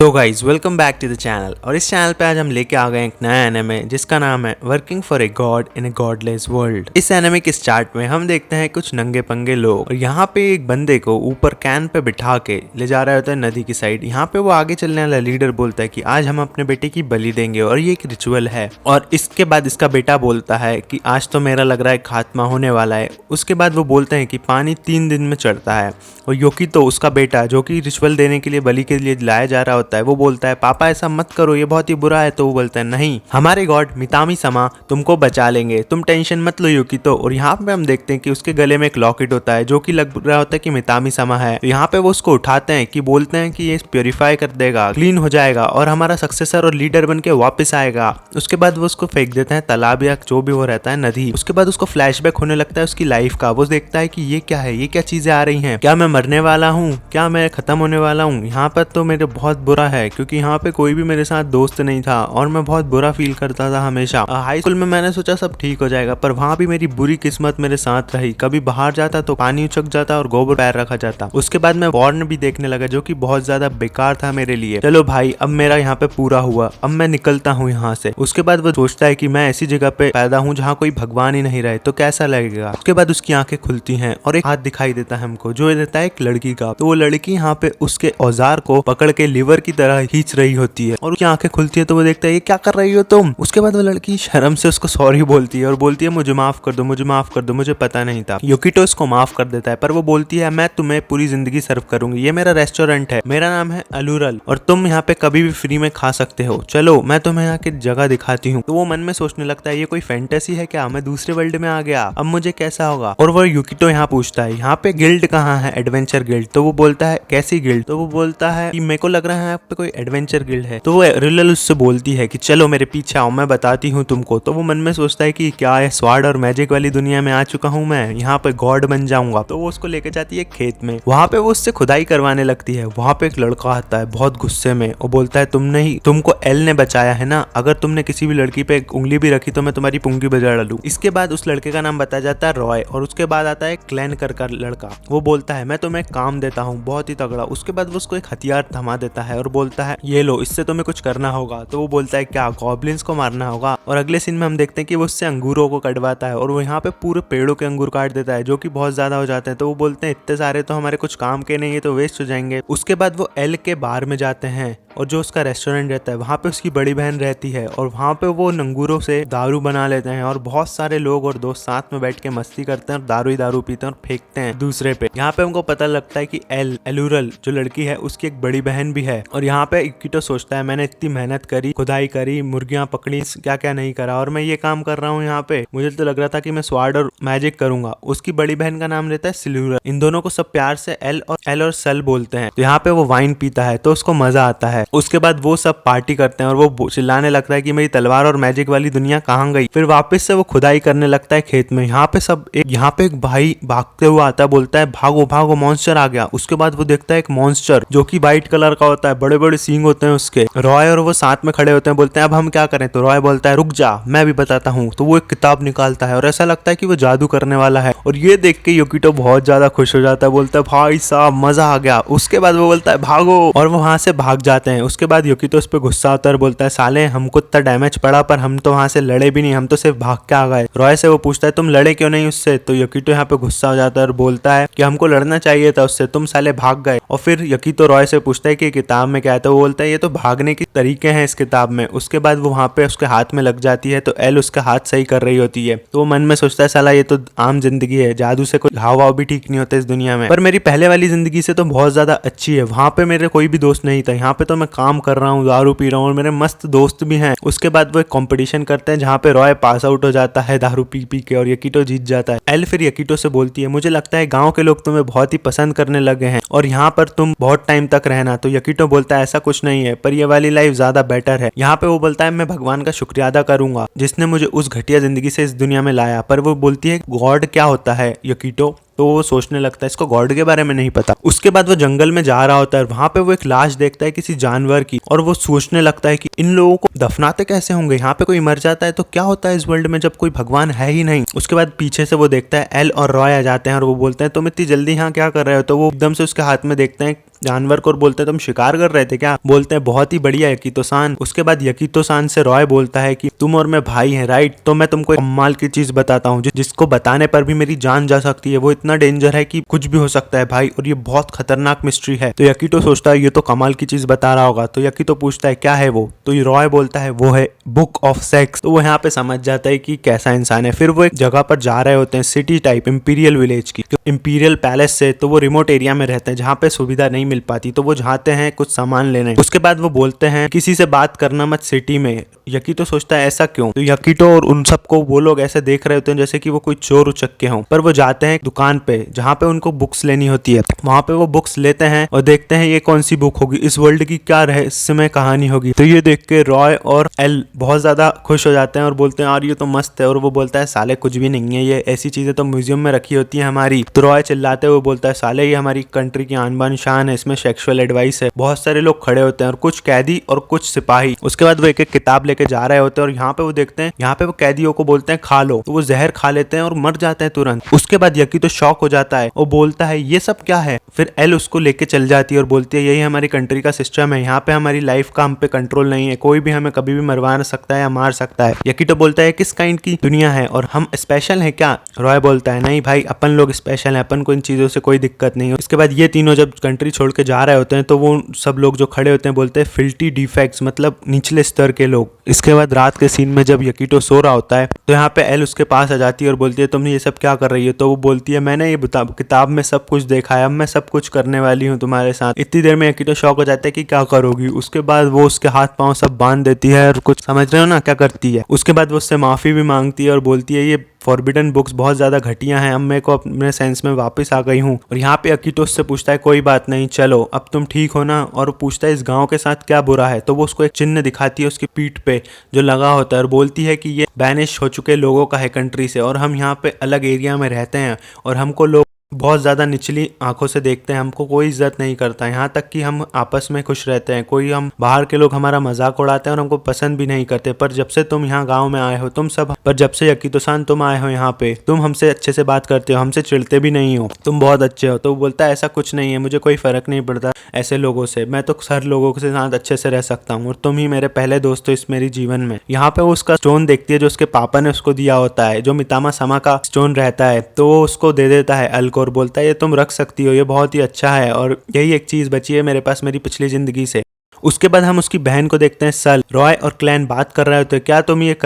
तो guys welcome back to the channel. और इस चैनल पे आज हम लेके आ गए एक नया एनिमे जिसका नाम है working for a god in A godless world. इस एनिमे के स्टार्ट में हम देखते हैं कुछ नंगे पंगे लोग और यहाँ पे एक बंदे को ऊपर कैन पे बिठा के ले जा रहा होता है नदी की साइड। यहाँ पे वो आगे चलने वाला लीडर बोलता है कि आज हम अपने बेटे की बलि देंगे और ये एक रिचुअल है। और इसके बाद इसका बेटा बोलता है कि आज तो मेरा लग रहा है खात्मा होने वाला है। उसके बाद वो बोलते हैं कि पानी 3 दिन में चढ़ता है और योकी तो उसका बेटा जो कि रिचुअल देने के लिए बलि के लिए लाया जा रहा होता है वो बोलता है पापा ऐसा मत करो, ये बहुत ही बुरा है। तो वो बोलता है नहीं, हमारे गॉड मितामी समा तुमको बचा लेंगे, तुम टेंशन मत लो योकी। तो और यहाँ पे हम देखते हैं कि उसके गले में एक लॉकेट होता है जो कि लग रहा होता है कि मितामी समा है। तो यहाँ पे वो उसको उठाते हैं कि बोलते हैं कि ये प्योरीफाई कर देगा, क्लीन हो जाएगा और हमारा सक्सेसर और लीडर बन के वापस आएगा। उसके बाद वो उसको फेंक देते हैं तालाब या जो भी वो रहता है नदी। उसके बाद उसको फ्लैशबैक होने लगता है उसकी लाइफ का। वो देखता है कि ये क्या है, ये क्या चीजें आ रही हैं, क्या मैं मरने वाला हूँ, क्या मैं खत्म होने वाला हूँ। यहाँ पर तो मेरे बहुत बुरा है क्योंकि यहाँ पे कोई भी मेरे साथ दोस्त नहीं था और मैं बहुत बुरा फील करता था हमेशा। हाई स्कूल में मैंने सोचा सब ठीक हो जाएगा पर वहाँ भी मेरी बुरी किस्मत मेरे साथ रही। कभी बाहर जाता तो पानी उछक जाता और गोबर पैर रखा जाता। उसके बाद मैं पॉर्न भी देखने लगा जो कि बहुत ज्यादा बेकार था मेरे लिए। चलो भाई अब मेरा यहाँ पे पूरा हुआ, अब मैं निकलता हूँ यहाँ से। उसके बाद वो सोचता है कि मैं ऐसी जगह पे पैदा हूँ जहाँ कोई भगवान ही नहीं रहे तो कैसा लगेगा। उसके बाद उसकी आंखें खुलती हैं और एक हाथ दिखाई देता है हमको जो रहता है एक लड़की का। तो वो लड़की यहाँ पे उसके औजार को पकड़ के लीवर की तरह खींच रही होती है और उसकी आंखें खुलती है तो वो देखता है ये क्या कर रही हो तुम। उसके बाद वो लड़की शर्म से उसको सॉरी बोलती है और बोलती है मुझे माफ कर दो, मुझे माफ कर दो, मुझे पता नहीं था। योकिटो इसको माफ कर देता है पर वो बोलती है मैं तुम्हें पूरी जिंदगी सर्व करूंगी, ये मेरा रेस्टोरेंट है, मेरा नाम है अलूरल और तुम यहाँ पे कभी भी फ्री में खा सकते हो, चलो मैं तुम्हें यहाँ की जगह दिखाती हूँ। तो वो मन में सोचने लगता है ये कोई फैंटेसी है क्या, मैं दूसरे वर्ल्ड में आ गया, अब मुझे कैसा होगा। और वो योकिटो यहाँ पूछता है यहाँ पे गिल्ड कहाँ है, एडवेंचर गिल्ड। तो वो बोलता है कैसी गिल्ड। तो वो बोलता है कि मेरे को लग रहा है यहाँ पे कोई एडवेंचर गिल्ड है। तो वो रिलल उससे बोलती है कि चलो मेरे पीछे आओ, मैं बताती हूँ तुमको। तो वो मन में सोचता है कि क्या है स्वाड और मैजिक वाली दुनिया में आ चुका हूँ मैं, यहाँ पे गॉड बन जाऊंगा। तो वो उसको लेके जाती है खेत में, वहाँ पे वो उससे खुदाई करवाने लगती है। वहाँ पे एक लड़का आता है बहुत गुस्से में और बोलता है तुमको एल ने बचाया है ना, अगर तुमने किसी भी लड़की पे उंगली भी रखी तो मैं तुम्हारी पुंगी बजा डालूं। इसके बाद उस लड़के का नाम बताया जाता है रॉय और उसके बाद आता है क्लैन का लड़का। वो बोलता है मैं तुम्हें काम देता हूँ बहुत ही तगड़ा। उसके बाद वो उसको एक हथियार थमा देता है और बोलता है ये लो, इससे तुम्हें कुछ करना होगा। तो वो बोलता है क्या, गॉब्लिन्स को मारना होगा। और अगले सीन में हम देखते हैं कि वो उससे अंगूरों को कटवाता है और वो यहाँ पे पूरे पेड़ों के अंगूर काट देता है जो कि बहुत ज्यादा हो जाते हैं। तो वो बोलते हैं इतने सारे तो हमारे कुछ काम के नहीं है, तो वेस्ट हो जाएंगे। उसके बाद वो एल के बार में जाते हैं और जो उसका रेस्टोरेंट रहता है वहाँ पे उसकी बड़ी बहन रहती है और वहाँ पे वो अंगूरों से दारू बना लेते हैं और बहुत सारे लोग और दोस्त साथ में बैठ के मस्ती करते हैं और दारू ही दारू पीते हैं और फेंकते हैं दूसरे पे। यहाँ पे उनको पता लगता है कि एलूरल जो लड़की है उसकी एक बड़ी बहन भी है। और यहाँ पे योकिटो सोचता है मैंने इतनी मेहनत करी, खुदाई करी, मुर्गियां पकड़ी, क्या क्या नहीं करा और मैं ये काम कर रहा हूँ यहाँ पे, मुझे तो लग रहा था कि मैं स्वाड और मैजिक करूंगा। उसकी बड़ी बहन का नाम रहता है सिल्यूरल। इन दोनों को सब प्यार से एल और सल बोलते हैं। तो यहाँ पे वो वाइन पीता है तो उसको मजा आता है। उसके बाद वो सब पार्टी करते हैं और वो चिल्लाने लगता है कि मेरी तलवार और मैजिक वाली दुनिया कहाँ गई। फिर वापस से वो खुदाई करने लगता है खेत में। यहाँ पे एक भाई भागते हुए आता है, बोलता है भागो भागो मॉन्स्टर आ गया। उसके बाद वो देखता है एक मॉन्स्टर जो कि व्हाइट कलर का होता है, बड़े बड़े सींग होते हैं उसके। रॉय और वो साथ में खड़े होते हैं, बोलते हैं अब हम क्या करें। तो रॉय बोलता है रुक जा मैं भी बताता हूँ। तो वो एक किताब निकालता है और ऐसा लगता है कि वो जादू करने वाला है और ये देख के योकिटो बहुत ज्यादा खुश हो जाता है, बोलता है भाई साहब मजा आ गया। उसके बाद वो बोलता है भागो और वो वहां से भाग जाते हैं। उसके बाद योकिटो उस पर गुस्सा होता है और बोलता है साले हमको इतना डैमेज पड़ा पर हम तो वहां से लड़े भी नहीं, हम तो सिर्फ भाग के आ गए। रॉय से वो पूछता है तुम लड़े क्यों नहीं उससे। तो योकिटो यहाँ पे गुस्सा हो जाता है और बोलता है कि हमको लड़ना चाहिए था उससे, तुम साले भाग गए। और फिर योकिटो रॉय से पूछता है कि किताब में क्या है। तो वो बोलता है ये तो भागने के तरीके हैं इस किताब में। उसके बाद वो वहां पे उसके हाथ में लग जाती है तो एल उसका हाथ सही कर रही होती है। तो वो मन में सोचता है साला ये तो आम जिंदगी है, जादू से कोई घाव वाव भी ठीक नहीं होते इस दुनिया में, पर मेरी पहले वाली जिंदगी से तो बहुत ज्यादा अच्छी है। वहां पे मेरे कोई भी दोस्त नहीं था, यहाँ पे तो मैं काम कर रहा हूँ, दारू पी रहा हूँ और मेरे मस्त दोस्त भी हैं। उसके बाद वो एक कंपटीशन करते हैं जहाँ पे रॉय पास आउट हो जाता है दारू पी पी के और योकिटो जीत जाता है। एल फिर योकिटो से बोलती है मुझे लगता है गाँव के लोग तुम्हें बहुत ही पसंद करने लगे हैं और यहाँ पर तुम बहुत टाइम तक रहना। तो योकिटो बोलता है ऐसा कुछ नहीं है, पर ये वाली लाइफ ज्यादा बेटर है। यहाँ पे वो बोलता है मैं भगवान का शुक्रिया अदा करूंगा जिसने मुझे उस घटिया जिंदगी से इस दुनिया में लाया। पर वो बोलती है गॉड क्या होता है योकिटो। तो वो सोचने लगता है इसको गॉड के बारे में नहीं पता। उसके बाद वो जंगल में जा रहा होता है, वहां पे वो एक लाश देखता है किसी जानवर की, और वो सोचने लगता है कि इन लोगों को दफनाते कैसे होंगे, यहाँ पे कोई मर जाता है तो क्या होता है इस वर्ल्ड में जब कोई भगवान है ही नहीं। उसके बाद पीछे से वो देखता है एल और रॉय आ जाते हैं और वो बोलते हैं तुम इतनी जल्दी यहाँ क्या कर रहे हो। तो वो एकदम से उसके हाथ में देखते हैं जानवर को और बोलते हैं तुम शिकार कर रहे थे क्या। बोलते हैं बहुत ही बढ़िया यकीतो सान। उसके बाद यकीतो सान से रॉय बोलता है कि तुम और मैं भाई हैं राइट, तो मैं तुमको एक कमाल की चीज बताता हूँ जिसको बताने पर भी मेरी जान जा सकती है। वो इतना डेंजर है कि कुछ भी हो सकता है भाई, और ये बहुत खतरनाक मिस्ट्री है। तो यकीतो सोचता है ये तो कमाल की चीज बता रहा होगा। तो यकीतो पूछता है क्या है वो, तो ये रॉय बोलता है वो है बुक ऑफ सेक्स। तो वो यहाँ पे समझ जाता है कि कैसा इंसान है। फिर वो एक जगह पर जा रहे होते हैं, सिटी टाइप इंपीरियल विलेज की, इंपीरियल पैलेस से। तो वो रिमोट एरिया में रहते हैं जहाँ पे सुविधा नहीं मिल पाती, तो वो जाते हैं कुछ सामान लेने। उसके बाद वो बोलते हैं किसी से बात करना मत सिटी में। यकीतो सोचता है ऐसा क्यों। तो यकीतो और उन सबको वो लोग ऐसे देख रहे होते हैं जैसे कि वो कोई चोर उचक्के हों। पर वो जाते हैं दुकान पे जहाँ पे उनको बुक्स लेनी होती है। वहां पे वो बुक्स लेते हैं और देखते हैं ये कौन सी बुक होगी, इस वर्ल्ड की क्या रहस्यमय कहानी होगी। तो ये देख के रॉय और एल बहुत ज्यादा खुश हो जाते हैं और बोलते हैं यार ये तो मस्त है। और वो बोलता है साले कुछ भी नहीं है, ये ऐसी चीजें तो म्यूजियम में रखी होती है हमारी। तो रॉय चिल्लाते हुए बोलता है साले ये हमारी कंट्री की आन बान शान है, इसमें सेक्सुअल एडवाइस है। बहुत सारे लोग खड़े होते हैं और कुछ कैदी और कुछ सिपाही। उसके बाद वो एक एक किताब लेके जा रहे होते हैं और यहाँ पे वो देखते हैं, यहाँ पे वो कैदियों को बोलते हैं खा लो। तो वो जहर खा लेते हैं और मर जाते हैं तुरंत। उसके बाद यकीतो शॉक हो जाता है और बोलता है ये सब क्या है। फिर एल उसको लेके चल जाती है और बोलती है यही हमारी कंट्री का सिस्टम है, यहाँ पे हमारी लाइफ का हम पे कंट्रोल नहीं है, कोई भी हमें कभी भी मरवा सकता है या मार सकता है। यकीतो बोलता है किस काइंड की दुनिया है और हम स्पेशल हैं क्या। रॉय बोलता है नहीं भाई अपन लोग स्पेशल हैं, अपन को इन चीजों से कोई दिक्कत नहीं है। इसके बाद ये तीनों जब कंट्री छोड़ के जा रहे होते हैं तो वो सब लोग जो खड़े होते हैं बोलते हैं फिल्टी डिफेक्ट्स, मतलब निचले स्तर के लोग। इसके बाद रात के सीन में जब यकीतो सो रहा होता है तो यहाँ पे एल उसके पास आ जाती है और बोलती है तुमने ये सब क्या कर रही है। तो वो बोलती है मैंने ये किताब में सब कुछ देखा है, अब मैं सब कुछ करने वाली हूँ तुम्हारे साथ। इतनी देर में यकीतो शॉक हो जाता है कि क्या करोगी। उसके बाद वो उसके हाथ पांव सब बांध देती है और कुछ समझ रहे हो ना क्या करती है। उसके बाद वो उससे माफी भी मांगती है और बोलती है ये फॉरबिडन बुक्स बहुत ज्यादा घटिया हैं, अब मैं को अपने सेंस में वापस आ गई हूँ। और यहाँ पे यकीतो उससे पूछता है कोई बात नहीं चलो अब तुम ठीक हो ना। और वो पूछता है इस गांव के साथ क्या बुरा है। तो वो उसको एक चिन्ह दिखाती है उसकी पीठ पे जो लगा होता है और बोलती है कि ये बैनिश हो चुके लोगों का है कंट्री से, और हम यहाँ पे अलग एरिया में रहते हैं और हमको लोग बहुत ज़्यादा निचली आंखों से देखते हैं, हमको कोई इज्जत नहीं करता। यहाँ तक कि हम आपस में खुश रहते हैं, कोई हम बाहर के लोग हमारा मजाक उड़ाते हैं और हमको पसंद भी नहीं करते। पर जब से तुम यहाँ गांव में आए हो तुम सब, पर जब से यकीतो-सान तुम आए हो यहाँ पे, तुम हमसे अच्छे से बात करते हो, हमसे चिढ़ते भी नहीं हो, तुम बहुत अच्छे हो। तो वो बोलता है ऐसा कुछ नहीं है, मुझे कोई फर्क नहीं पड़ता ऐसे लोगों से, मैं तो हर लोगों के साथ अच्छे से रह सकता हूँ और तुम ही मेरे पहले दोस्त हो इस मेरी जीवन में। यहाँ पे वो उसका स्टोन देखती है जो उसके पापा ने उसको दिया होता है, जो मितामा समा का स्टोन रहता है। तो वो उसको दे देता है अल को और बोलता है ये तुम रख सकती हो, ये बहुत ही अच्छा है और यही एक चीज बची है मेरे पास मेरी पिछली जिंदगी से। उसके बाद हम उसकी बहन को देखते हैं सल। रॉय और क्लैन बात कर रहे होते हैं क्या तुम ये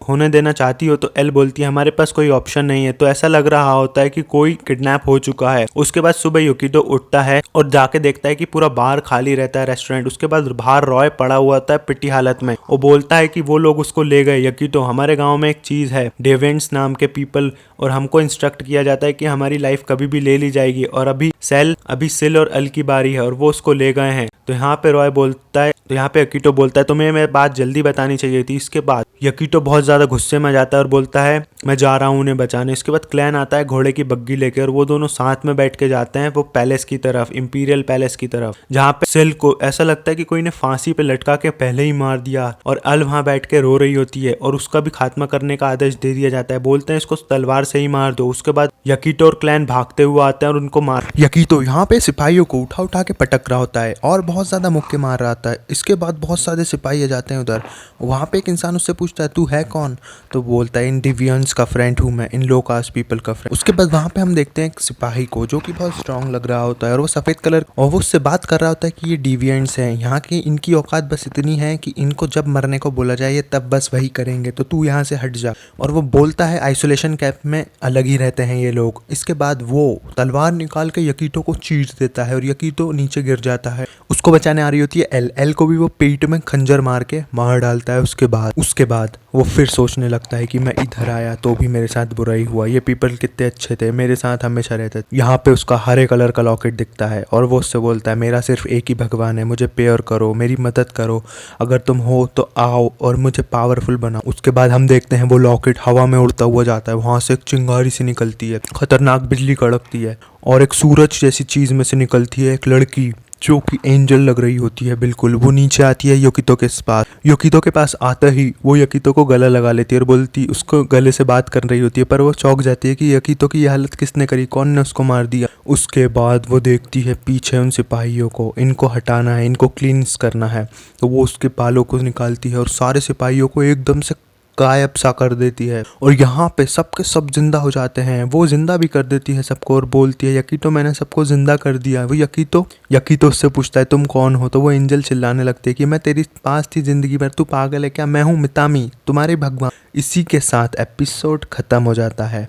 होने देना चाहती हो। तो एल बोलती है हमारे पास कोई ऑप्शन नहीं है। तो ऐसा लग रहा होता है कि कोई किडनैप हो चुका है। उसके बाद सुबह यकीतो उठता है और जाके देखता है कि पूरा बाहर खाली रहता है रेस्टोरेंट। उसके बाद बाहर रॉय पड़ा हुआ होता है पिटी हालत में। वो बोलता है कि वो लोग उसको ले गए। यकीतो हमारे गाँव में एक चीज है डेवेंट्स नाम के पीपल, और हमको इंस्ट्रक्ट किया जाता है कि हमारी लाइफ कभी भी ले ली जाएगी और अभी सिल और अल की बारी है और वो उसको ले गए हैं। तो यहाँ पे रॉय बोलता है, तो यहाँ पे यकीतो बोलता है तुम्हें मैं बात जल्दी बतानी चाहिए थी। इसके बाद यकीतो बहुत ज्यादा गुस्से में जाता है और बोलता है मैं जा रहा हूँ उन्हें बचाने। इसके बाद क्लैन आता है घोड़े की बग्गी लेके और वो दोनों साथ में बैठ के जाते हैं वो पैलेस की तरफ, इंपीरियल पैलेस की तरफ, जहाँ पे सिल को ऐसा लगता है कि कोई ने फांसी पे लटका के पहले ही मार दिया और अल वहां बैठ के रो रही होती है और उसका भी खात्मा करने का आदेश दे दिया जाता है। बोलते हैं इसको तलवार से ही मार दो। उसके बाद यकीतो और क्लैन भागते हुए आते हैं और उनको मार। यकीतो यहाँ पे सिपाहियों को उठा उठा के पटक रहा होता है और बहुत ज्यादा मुक्के मार रहा था। इसके बाद बहुत सारे सिपाही आ जाते हैं उधर। वहाँ पे एक इंसान उससे पूछता है तू है कौन। तो बोलता है इन डिवियंस का फ्रेंड हूँ मैं, इन लो कास्ट पीपल का फ्रेंड। उसके बाद वहाँ पे हम देखते हैं एक सिपाही को जो कि बहुत स्ट्रांग लग रहा होता है और वो सफेद कलर, और वो उससे बात कर रहा होता है कि ये डिवियंट्स हैं, यहाँ की इनकी औकात बस इतनी है कि इनको जब मरने को बोला जाए ये तब बस वही करेंगे, तो तू यहाँ से हट जा। और वो बोलता है आइसोलेशन कैंप में अलग ही रहते हैं ये लोग। इसके बाद वो तलवार निकाल के यकीतो को चीर देता है और यकीतो नीचे गिर जाता है। उसको बचाने आ रही होती है एल को को भी वो पेट में खंजर मार के मार डालता है। उसके बाद वो फिर सोचने लगता है कि मैं इधर आया तो भी मेरे साथ बुरा ही हुआ, ये पीपल कितने अच्छे थे, मेरे साथ हमेशा रहते थे। यहाँ पे उसका हरे कलर का लॉकेट दिखता है और वो उससे बोलता है मेरा सिर्फ एक ही भगवान है, मुझे प्रेयर करो, मेरी मदद करो, अगर तुम हो तो आओ और मुझे पावरफुल बनाओ। उसके बाद हम देखते हैं वो लॉकेट हवा में उड़ता हुआ जाता है, वहां से एक चिंगारी सी निकलती है, खतरनाक बिजली कड़कती है और एक सूरज जैसी चीज में से निकलती है एक लड़की जो कि एंजल लग रही होती है बिल्कुल। वो नीचे आती है योकितो के पास। योकितो के पास आता ही वो योकितो को गला लगा लेती है और बोलती, उसको गले से बात कर रही होती है, पर वो चौंक जाती है कि योकितो की ये हालत किसने करी, कौन ने उसको मार दिया। उसके बाद वो देखती है पीछे उन सिपाहियों को, इनको हटाना है, इनको क्लींस करना है। तो वो उसके बालों को निकालती है और सारे सिपाहियों को एकदम से गायब सा कर देती है और यहाँ पे सबके सब जिंदा हो जाते हैं। वो जिंदा भी कर देती है सबको और बोलती है यकीतो मैंने सबको जिंदा कर दिया। वो यकीतो उससे पूछता है तुम कौन हो, तो वो एंजल चिल्लाने लगती है कि मैं तेरी पास थी जिंदगी भर, तू पागल है क्या, मैं हूँ मितामी, तुम्हारे भगवान। इसी के साथ एपिसोड खत्म हो जाता है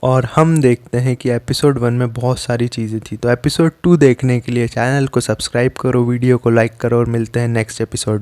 और हम देखते हैं कि एपिसोड 1 में बहुत सारी चीज़ें थी। तो एपिसोड 2 देखने के लिए चैनल को सब्सक्राइब करो, वीडियो को लाइक करो और मिलते हैं नेक्स्ट एपिसोड।